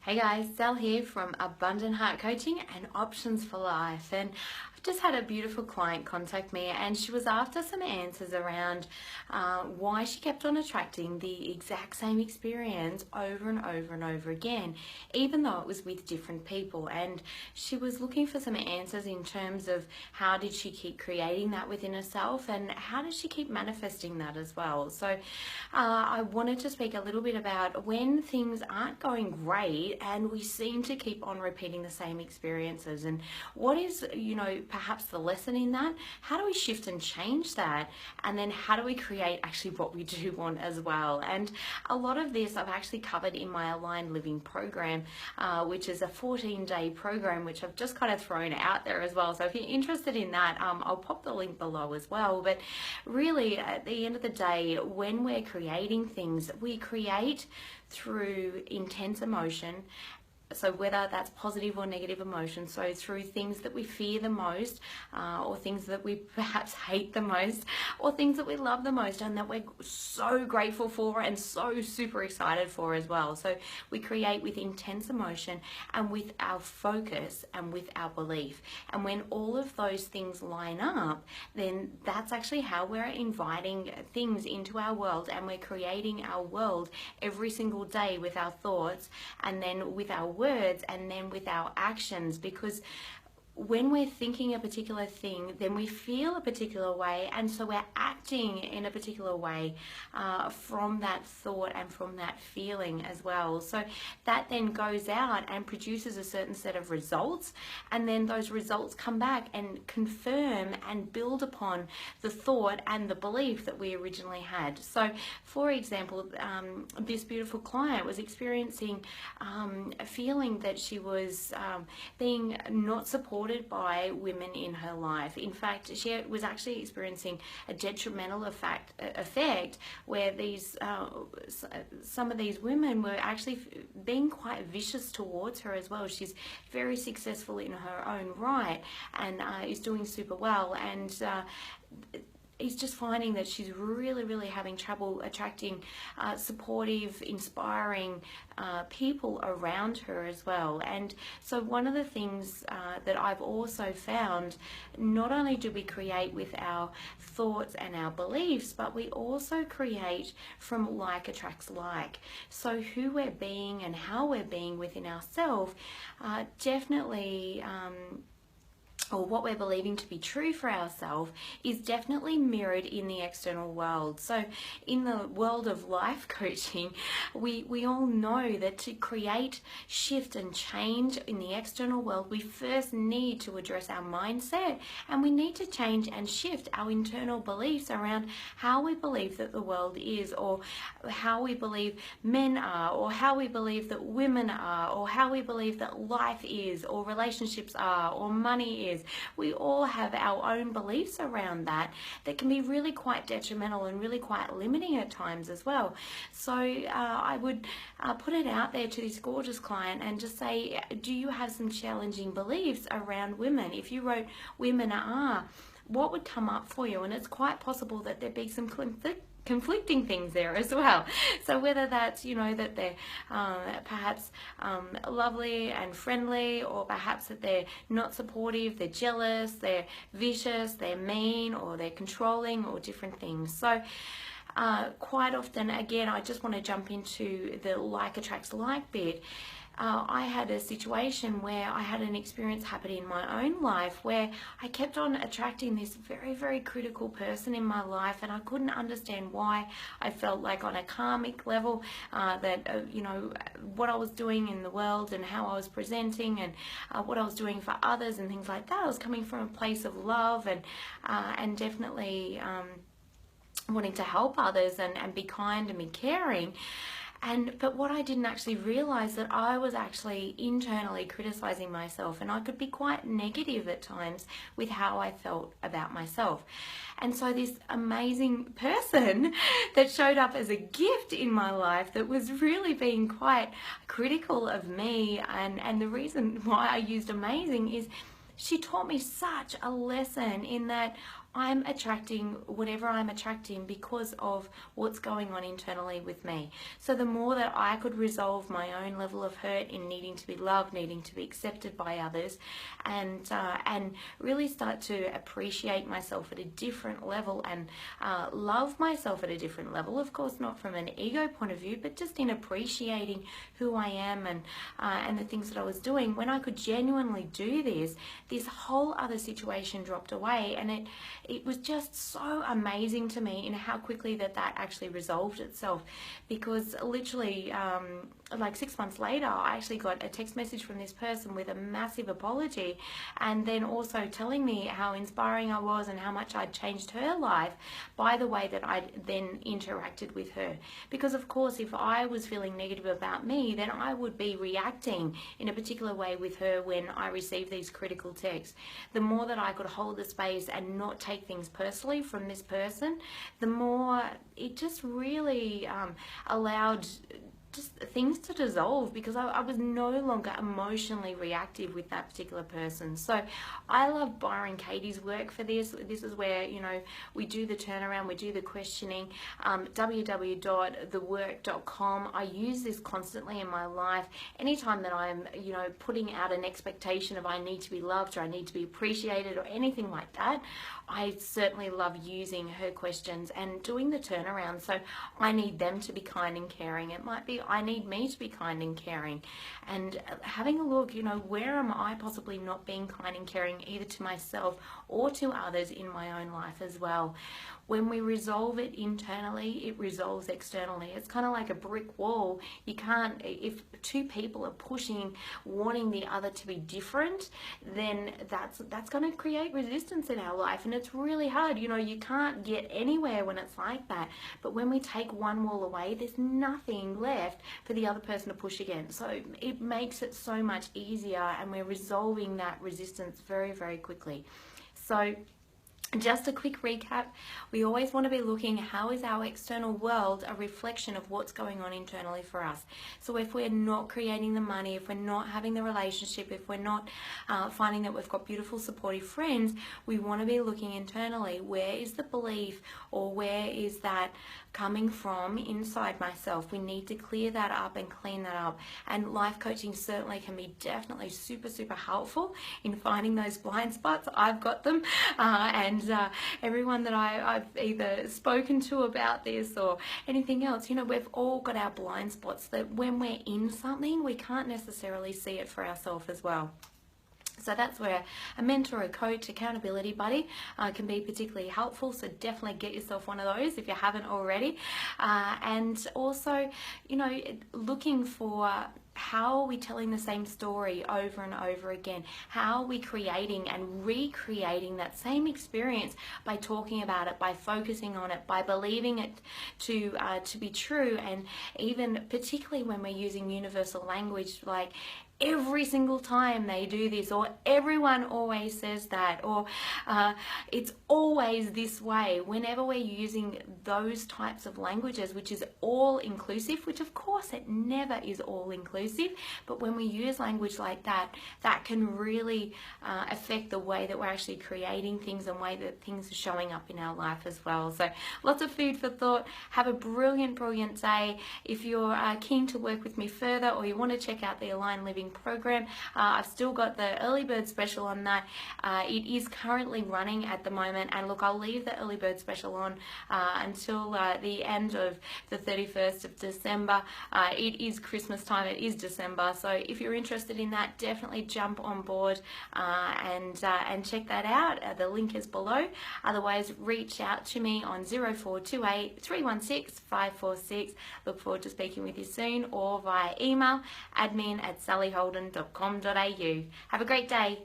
Hey guys, Sal here from Abundant Heart Coaching and Options for Life. And I've just had a beautiful client contact me, and she was after some answers around why she kept on attracting the exact same experience over and over and over again, even though it was with different people. And she was looking for some answers in terms of how did she keep creating that within herself, and how does she keep manifesting that as well. So I wanted to speak a little bit about when things aren't going great and we seem to keep on repeating the same experiences, and what is, perhaps the lesson in that. How do we shift and change that, and then how do we create actually what we do want as well? And a lot of this I've actually covered in my Aligned Living program, which is a 14-day program which I've just kind of thrown out there as well. So if you're interested in that, I'll pop the link below as well. But really, at the end of the day, when we're creating things, we create through intense emotion. So whether that's positive or negative emotion, so through things that we fear the most, or things that we perhaps hate the most, or things that we love the most and that we're so grateful for and so super excited for as well. So we create with intense emotion and with our focus and with our belief. And when all of those things line up, then that's actually how we're inviting things into our world, and we're creating our world every single day with our thoughts, and then with our words, and then with our actions. Because when we're thinking a particular thing, then we feel a particular way, and so we're acting in a particular way from that thought and from that feeling as well. So that then goes out and produces a certain set of results, and then those results come back and confirm and build upon the thought and the belief that we originally had. So for example, this beautiful client was experiencing a feeling that she was being not supported by women in her life. In fact, she was actually experiencing a detrimental effect where these some of these women were actually being quite vicious towards her as well. She's very successful in her own right, and is doing super well, and he's just finding that she's really having trouble attracting supportive, inspiring people around her as well. And so one of the things that I've also found, not only do we create with our thoughts and our beliefs, but we also create from like attracts like. So who we're being and how we're being within ourselves definitely or what we're believing to be true for ourselves is definitely mirrored in the external world. So in the world of life coaching, we all know that to create shift and change in the external world, we first need to address our mindset, and we need to change and shift our internal beliefs around how we believe that the world is, or how we believe men are, or how we believe that women are, or how we believe that life is, or relationships are, or money is. We all have our own beliefs around that can be really quite detrimental and really quite limiting at times as well. So I would put it out there to this gorgeous client and just say, do you have some challenging beliefs around women? If you wrote women are, what would come up for you? And it's quite possible that there'd be some conflicting things there as well. So whether that's, that they're perhaps lovely and friendly, or perhaps that they're not supportive, they're jealous, they're vicious, they're mean, or they're controlling, or different things. So quite often, again, I just want to jump into the like attracts like bit. I had a situation where I had an experience happen in my own life where I kept on attracting this very critical person in my life, and I couldn't understand why. I felt like on a karmic level that what I was doing in the world and how I was presenting and what I was doing for others and things like that, I was coming from a place of love and definitely wanting to help others and be kind and be caring. But what I didn't actually realize, that I was actually internally criticizing myself, and I could be quite negative at times with how I felt about myself. And so this amazing person that showed up as a gift in my life, that was really being quite critical of me, and the reason why I used amazing is she taught me such a lesson in that I'm attracting whatever I'm attracting because of what's going on internally with me. So the more that I could resolve my own level of hurt in needing to be loved, needing to be accepted by others, and really start to appreciate myself at a different level and love myself at a different level. Of course, not from an ego point of view, but just in appreciating who I am and the things that I was doing. When I could genuinely do this whole other situation dropped away, and it was just so amazing to me in how quickly that actually resolved itself. Because literally like 6 months later, I actually got a text message from this person with a massive apology, and then also telling me how inspiring I was and how much I'd changed her life by the way that I'd then interacted with her. Because of course, if I was feeling negative about me, then I would be reacting in a particular way with her when I received these critical texts. The more that I could hold the space and not take things personally from this person, the more it just really allowed just things to dissolve, because I was no longer emotionally reactive with that particular person. So I love Byron Katie's work for this. This is where, you know, we do the turnaround, we do the questioning. www.thework.com. I use this constantly in my life. Anytime that I'm, you know, putting out an expectation of I need to be loved or I need to be appreciated or anything like that, I certainly love using her questions and doing the turnaround. So I need them to be kind and caring. It might be I need me to be kind and caring, and having a look, you know, where am I possibly not being kind and caring, either to myself or to others in my own life as well. When we resolve it internally, it resolves externally. It's kind of like a brick wall. You can't, if two people are pushing, wanting the other to be different, then that's going to create resistance in our life, and it's really hard. You know, you can't get anywhere when it's like that. But when we take one wall away, there's nothing left for the other person to push against. So it makes it so much easier, and we're resolving that resistance very, very quickly. So just a quick recap, we always want to be looking, how is our external world a reflection of what's going on internally for us? So if we're not creating the money, if we're not having the relationship, if we're not finding that we've got beautiful supportive friends, we want to be looking internally. Where is the belief, or where is that coming from inside myself? We need to clear that up and clean that up. And life coaching certainly can be definitely super, super helpful in finding those blind spots. I've got them, and everyone that I've either spoken to about this or anything else, you know, we've all got our blind spots that when we're in something, we can't necessarily see it for ourselves as well. So that's where a mentor, a coach, accountability buddy can be particularly helpful. So definitely get yourself one of those if you haven't already. And also, you know, looking for, how are we telling the same story over and over again? How are we creating and recreating that same experience by talking about it, by focusing on it, by believing it to be true? And even particularly when we're using universal language, like every single time they do this, or everyone always says that, or it's always this way. Whenever we're using those types of languages, which is all inclusive, which of course it never is all inclusive, but when we use language like that, that can really affect the way that we're actually creating things and way that things are showing up in our life as well. So lots of food for thought. Have a brilliant, brilliant day. If you're keen to work with me further, or you want to check out the Aligned Living program, I've still got the early bird special on that. It is currently running at the moment, and look, I'll leave the early bird special on until the end of the 31st of December. It is Christmas time, it is December, so if you're interested in that, definitely jump on board and check that out. The link is below. Otherwise, reach out to me on 0428 316 546. Look forward to speaking with you soon, or via email admin@sallyholden.com.au. Have a great day.